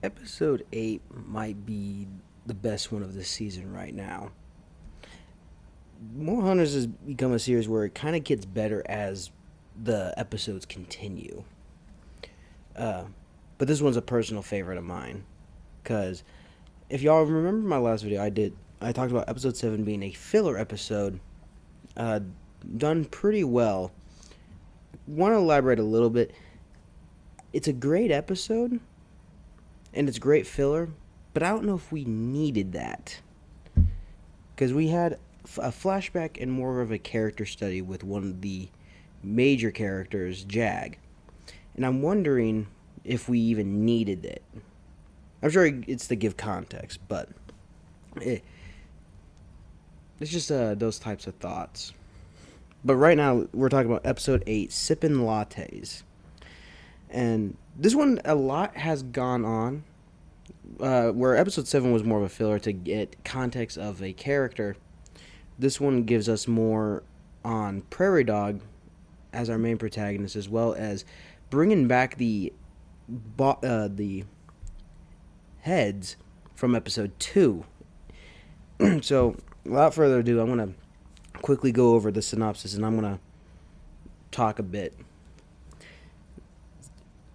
Episode 8 might be the best one of the season right now. More Hunters has become a series where it kind of gets better as the episodes continue. Uh, but this one's a personal favorite of mine. Because if y'all remember my last video, I talked about episode 7 being a filler episode. Uh, Done pretty well. Want to elaborate a little bit. It's a great episode, and it's great filler, but I don't know if we needed that. Because we had a flashback and more of a character study with one of the major characters, Jag. And I'm wondering if we even needed it. I'm sure it's to give context, but it, it's just those types of thoughts. But right now, we're talking about episode 8, Sippin' Lattes. And this one, a lot has gone on. Where episode 7 was more of a filler to get context of a character, this one gives us more on Prairie Dog as our main protagonist, as well as bringing back the heads from episode 2. So, without further ado, I'm going to quickly go over the synopsis and I'm going to talk a bit.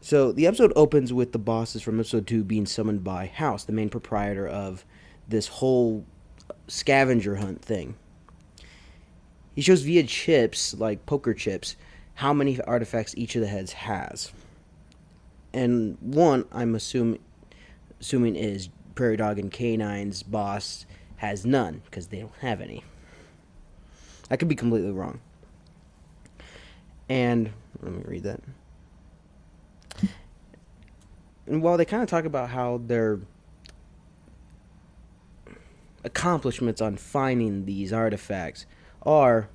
So, the episode opens with the bosses from episode 2 being summoned by House, the main proprietor of this whole scavenger hunt thing. He shows via chips, like poker chips, how many artifacts each of the heads has. And one, I'm assuming is Prairie Dog and K9's boss has none, because they don't have any. I could be completely wrong. And, let me read that. And while they kind of talk about how their accomplishments on finding these artifacts are,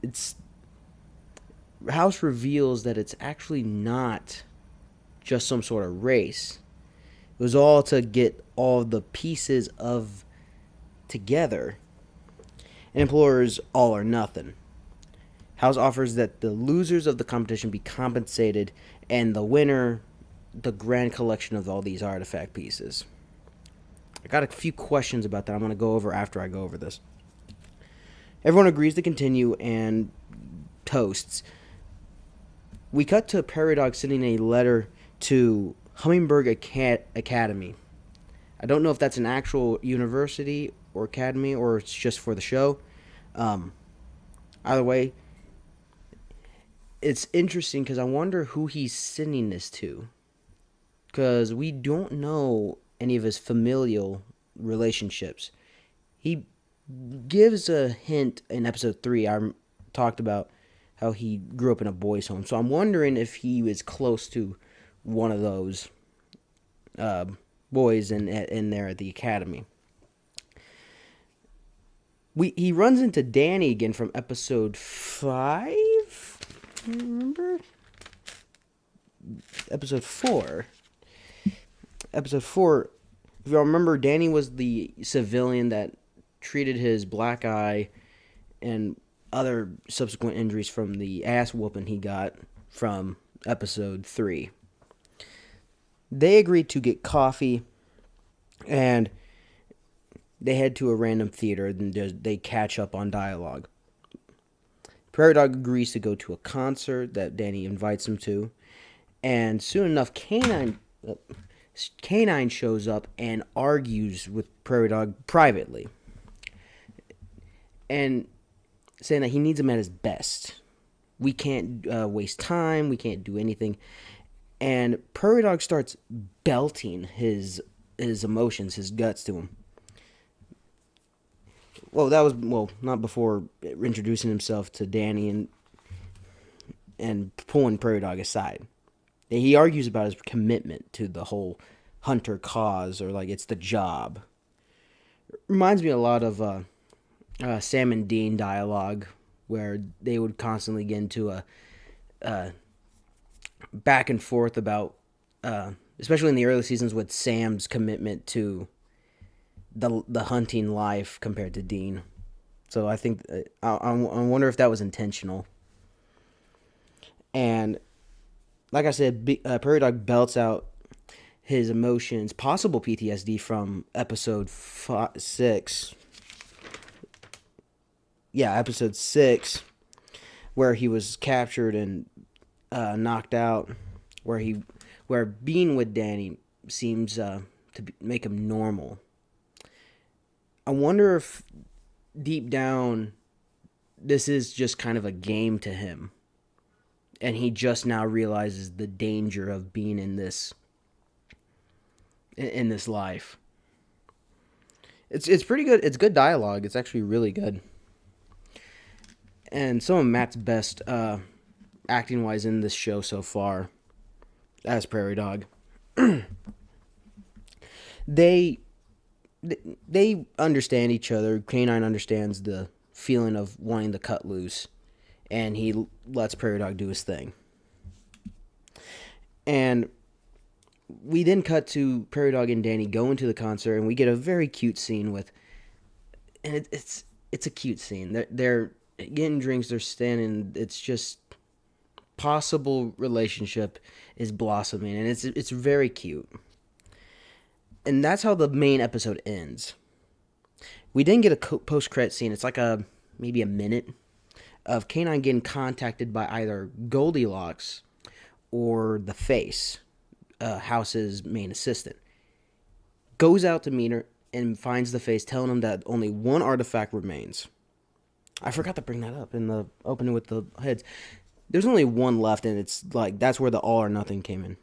it's House reveals that it's actually not just some sort of race. It was all to get all the pieces of together and implores all or nothing. House offers that the losers of the competition be compensated and the winner the grand collection of all these artifact pieces. I got a few questions about that I'm going to go over after I go over this. Everyone agrees to continue and toasts. We cut to Prairie Dog sending a letter to Hummingbird Academy. I don't know if that's an actual university or academy or it's just for the show. Either way, it's interesting because I wonder who he's sending this to. Because we don't know any of his familial relationships. He gives a hint in episode 3. I talked about how he grew up in a boys' home. So I'm wondering if he was close to one of those boys in there at the academy. He runs into Danny again from episode 5. Remember? Episode 4. Episode 4, if y'all remember, Danny was the civilian that treated his black eye and other subsequent injuries from the ass whooping he got from episode 3. They agreed to get coffee, and they head to a random theater, and they catch up on dialogue. Prairie Dog agrees to go to a concert that Danny invites him to, and soon enough, K9 shows up and argues with Prairie Dog privately, and saying that he needs him at his best. We can't waste time. We can't do anything. And Prairie Dog starts belting his emotions, his guts to him. Not before introducing himself to Danny and pulling Prairie Dog aside. He argues about his commitment to the whole hunter cause, or like it's the job. Reminds me a lot of Sam and Dean dialogue, where they would constantly get into a back and forth about, especially in the early seasons, with Sam's commitment to the hunting life compared to Dean. So I think I wonder if that was intentional. And like I said, Prairie Dog belts out his emotions, possible PTSD from episode 6. Yeah, episode 6, where he was captured and knocked out, where being with Danny seems make him normal. I wonder if deep down this is just kind of a game to him, and he just now realizes the danger of being in this life. It's pretty good. It's good dialogue. It's actually really good. And some of Matt's best acting wise in this show so far as Prairie Dog. they understand each other. K9 understands the feeling of wanting to cut loose, and he lets Prairie Dog do his thing. And we then cut to Prairie Dog and Danny going to the concert, and we get a very cute scene and it's a cute scene. They're getting drinks, they're standing. It's just possible relationship is blossoming, and it's very cute. And that's how the main episode ends. We didn't get a post-credit scene. It's like maybe a minute of K9 getting contacted by either Goldilocks or the Face, House's main assistant. Goes out to meet her and finds the Face, telling him that only one artifact remains. I forgot to bring that up in the opening with the heads. There's only one left, and it's like that's where the all or nothing came in.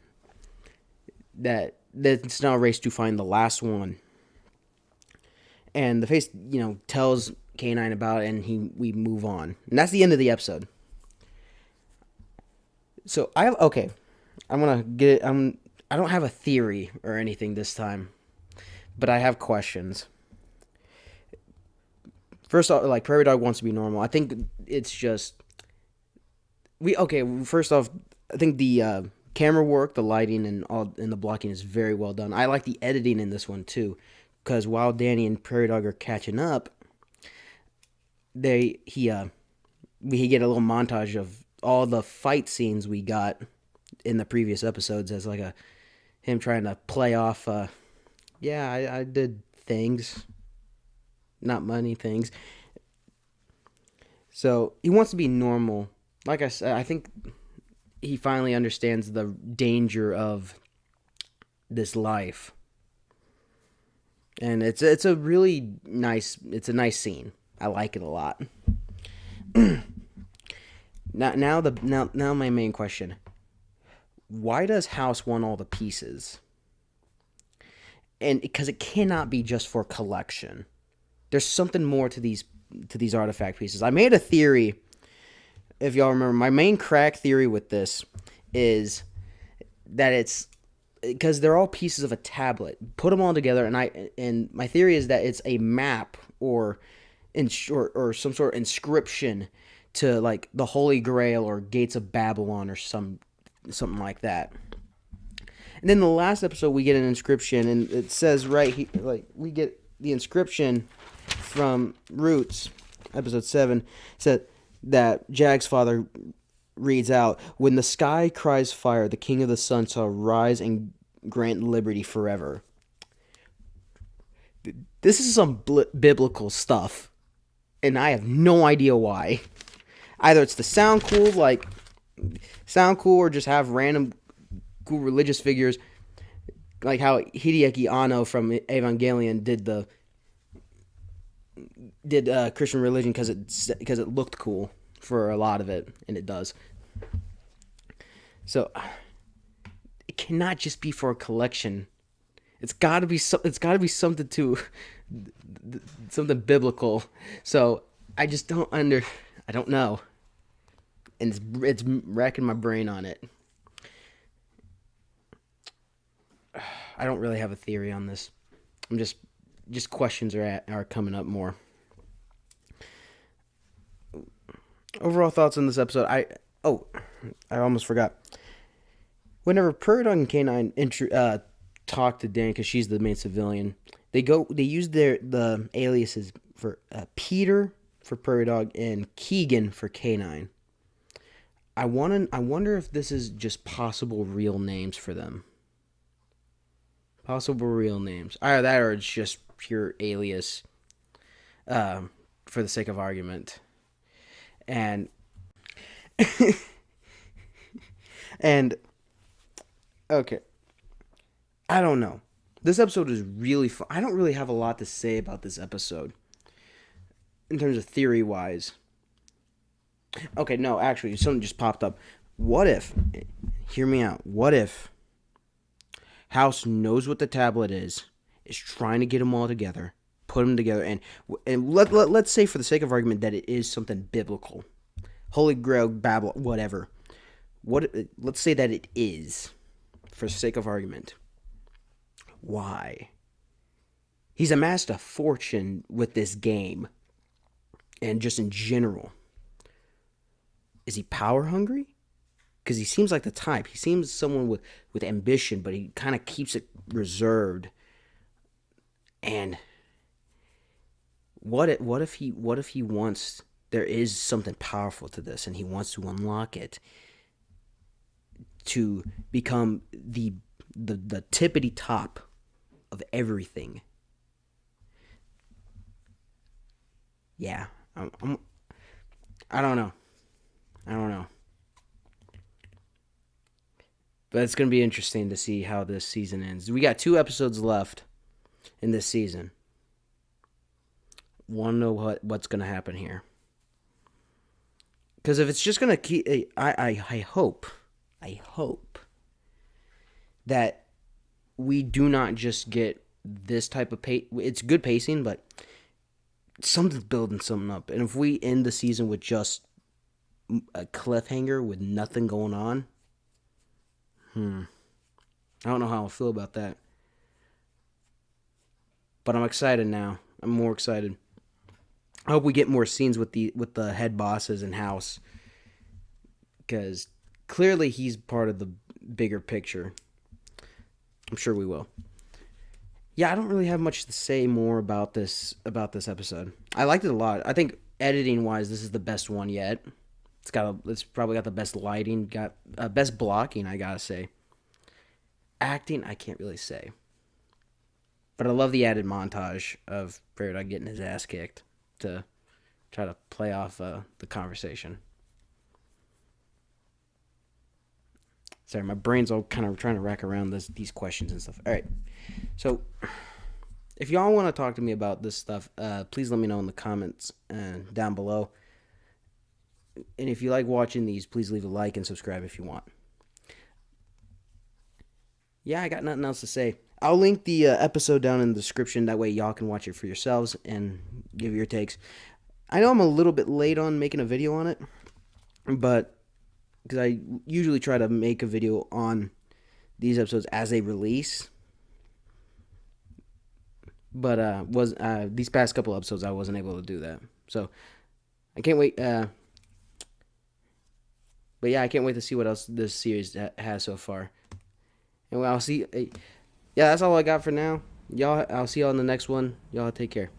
That it's now a race to find the last one. And the Face, tells K9 about it, and we move on. And that's the end of the episode. So I'm gonna get it. I don't have a theory or anything this time, but I have questions. First off, like, Prairie Dog wants to be normal. I think it's just first off, I think the camera work, the lighting, and the blocking is very well done. I like the editing in this one too, because while Danny and Prairie Dog are catching up, we get a little montage of all the fight scenes we got in the previous episodes as like him trying to play off. I did things, not money things. So he wants to be normal. Like I said, I think he finally understands the danger of this life. And it's a really nice scene. I like it a lot. Now my main question. Why does House want all the pieces? And because it cannot be just for collection. There's something more to these artifact pieces. I made a theory, if y'all remember. My main crack theory with this is that it's because they're all pieces of a tablet. Put them all together, and my theory is that it's a map or some sort of inscription to like the Holy Grail or Gates of Babylon or something like that. And then the last episode we get an inscription, and it says right here, like we get the inscription from Roots, episode 7, said that Jag's father reads out, "When the sky cries fire, the king of the sun shall rise and grant liberty forever." This is some biblical stuff, and I have no idea why. Either it's to sound cool, or just have random cool religious figures, like how Hideaki Anno from Evangelion did Christian religion because it looked cool for a lot of it, and it does. So it cannot just be for a collection. It's got to be something something biblical. So I just don't know, and it's racking my brain on it. I don't really have a theory on this. I'm just questions are coming up more. Overall thoughts on this episode. I almost forgot. Whenever Prairie Dog and K9 talk to Danny, because she's the main civilian, they use the aliases for Peter for Prairie Dog and Keegan for K9. I wonder if this is just possible real names for them. Possible real names. Either that or it's just pure alias, for the sake of argument. And and okay, I don't know. This episode is really fun. I don't really have a lot to say about this episode in terms of theory wise. Okay, no, actually, something just popped up. What if, hear me out, what if House knows what the tablet is trying to get them all together, put them together, and let's say for the sake of argument that it is something biblical. Holy Grail, Babylon, whatever. Let's say that it is, for the sake of argument. Why? He's amassed a fortune with this game, and just in general. Is he power hungry? Because he seems like the type. He seems someone with ambition, but he kind of keeps it reserved. And what if he wants, there is something powerful to this, and he wants to unlock it to become the tippity top of everything. Yeah, I don't know. But it's going to be interesting to see how this season ends. We got 2 episodes left in this season. Want to know what's going to happen here. Because if it's just going to keep... I hope that we do not just get this type of pace. It's good pacing, but something's building something up. And if we end the season with just a cliffhanger with nothing going on... I don't know how I feel about that. But I'm excited now. I'm more excited. I hope we get more scenes with the head bosses in House. Because clearly he's part of the bigger picture. I'm sure we will. Yeah, I don't really have much to say more about this episode. I liked it a lot. I think editing wise, this is the best one yet. It's probably got the best lighting, got best blocking, I gotta say. Acting, I can't really say. But I love the added montage of Prairie getting his ass kicked to try to play off the conversation. Sorry, my brain's all kind of trying to rack around these questions and stuff. All right, so if y'all want to talk to me about this stuff, please let me know in the comments down below. And if you like watching these, please leave a like and subscribe if you want. Yeah, I got nothing else to say. I'll link the episode down in the description. That way y'all can watch it for yourselves and give your takes. I know I'm a little bit late on making a video on it, but because I usually try to make a video on these episodes as they release. But these past couple episodes I wasn't able to do that. So I can't wait. But yeah, I can't wait to see what else this series has so far. And I'll see. Yeah, that's all I got for now. Y'all, I'll see y'all in the next one. Y'all take care.